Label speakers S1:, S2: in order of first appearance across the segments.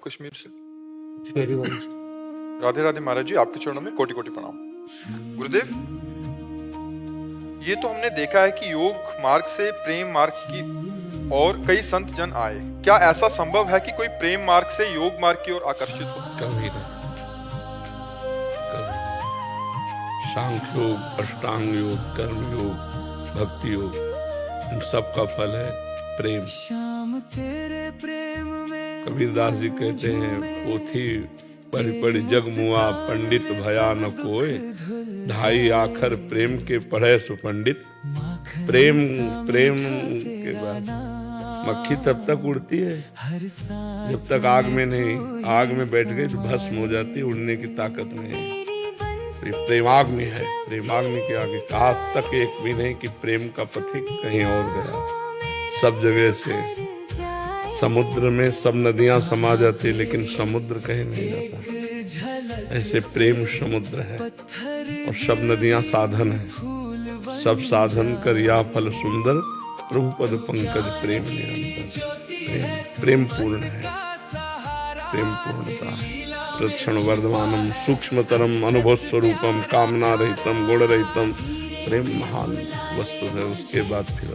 S1: कश्मीर से।
S2: Very well.
S1: Radhe Radhe Maharaj ji, आपके चरणों में कोटि कोटि प्रणाम। गुरुदेव, ये तो हमने देखा है कि योग मार्ग से प्रेम मार्ग की और कई संत जन आए। क्या ऐसा संभव है कि कोई प्रेम मार्ग से योग मार्ग की ओर आकर्षित हो?
S2: कभी नहीं, कभी नहीं। सांख्य योग, अष्टांग योग, कर्म योग, भक्ति योग, इन सब का फल है प्रेम। कबीरदास जी कहते हैं, पोथी पढ़ी पढ़ी जग मुआ, पंडित भया न कोय, ढाई आखर प्रेम के पढ़े सुपंडित। प्रेम प्रेम के बाद मक्खी तब तक उड़ती है जब तक आग में नहीं, आग में बैठ गई तो भस्म हो जाती है, उड़ने की ताकत नहीं है। प्रेमाग्नि है, प्रेमाग्नि के आगे कहा तक एक भी नहीं कि प्रेम का पथिक कहीं और गया। सब जगह से समुद्र में सब नदियां समा जाती, लेकिन समुद्र कहीं नहीं जाता। ऐसे प्रेम समुद्र है और सब नदियां साधन है। सब साधन कर या फल सुंदर, प्रभु पद पंकज प्रेम निरंतर। प्रेम पूर्ण है, प्रेम पूर्णता है। प्रक्षण वर्धमानम सूक्ष्मतरम अनुभव स्वरूपम कामना रहितम गुण रहितम। प्रेम महान वस्तु है। उसके बाद फिर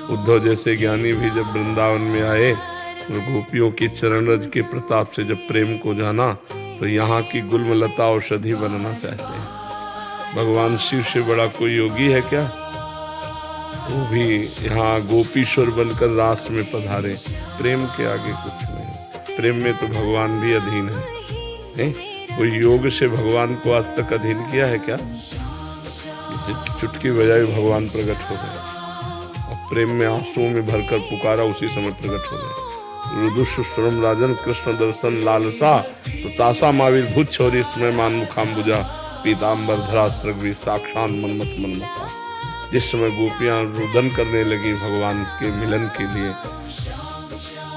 S2: उद्धव जैसे ज्ञानी भी जब वृंदावन में आए और गोपियों की चरण रज के प्रताप से जब प्रेम को जाना, तो यहाँ की गुलमलता औषधि बनना चाहते हैं। भगवान शिव से बड़ा कोई योगी है क्या? वो भी यहाँ गोपीश्वर बनकर रास में पधारे। प्रेम के आगे कुछ नहीं। प्रेम में तो भगवान भी अधीन है। कोई योग से भगवान को आज तक अधीन किया है क्या? चुटकी बजाई भगवान प्रकट हो गए और प्रेम में आंसुओं में भरकर पुकारा, उसी समय प्रकट हो गए। रुदुष्वरम राजन कृष्ण दर्शन लालसा, तो तासा माविर भूत छोरी इसमें मान मुखाम बुझा, पीताम्बर धरा सृग्वी साक्षात मनमत मनमता। जिस समय गोपियां रुदन करने लगी भगवान के मिलन के लिए,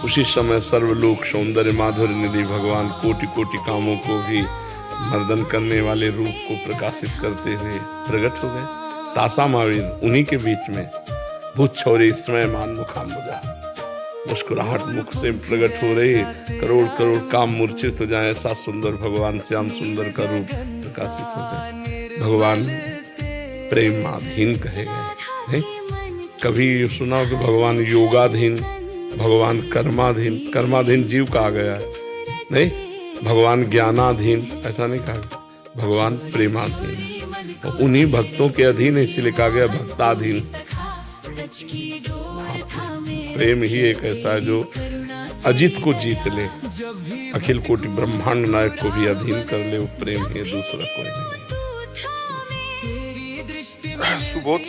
S2: उसी समय सर्वलोक सौंदर्य माधुर्य निधि भगवान कोटि कोटि कामों को भी मर्दन करने वाले रूप को प्रकाशित करते हुए प्रकट हो गए। तासा महावीर उन्हीं के बीच में भूत छोरी इसमें मान मुखाम बुझा, मुस्कुराहट मुख से प्रकट हो रही, करोड़ करोड़ काम मूर्छित हो जाए, ऐसा सुंदर भगवान श्याम सुंदर का रूप प्रकाशित हो गए। भगवान प्रेमाधीन कहे गए। कभी सुना कि भगवान योगाधीन, भगवान कर्माधीन, कर्माधीन जीव कहा गया है, नहीं। भगवान ज्ञानाधीन ऐसा नहीं कहा, भगवान प्रेमाधीन और उन्हीं भक्तों के अधीन, इसीलिए कहा गया भक्ताधीन। प्रेम ही एक ऐसा है जो अजित को जीत ले, अखिल कोटि ब्रह्मांड नायक को भी अधीन कर ले। वो प्रेम ही दूसरा कोई नहीं।
S1: सुबोध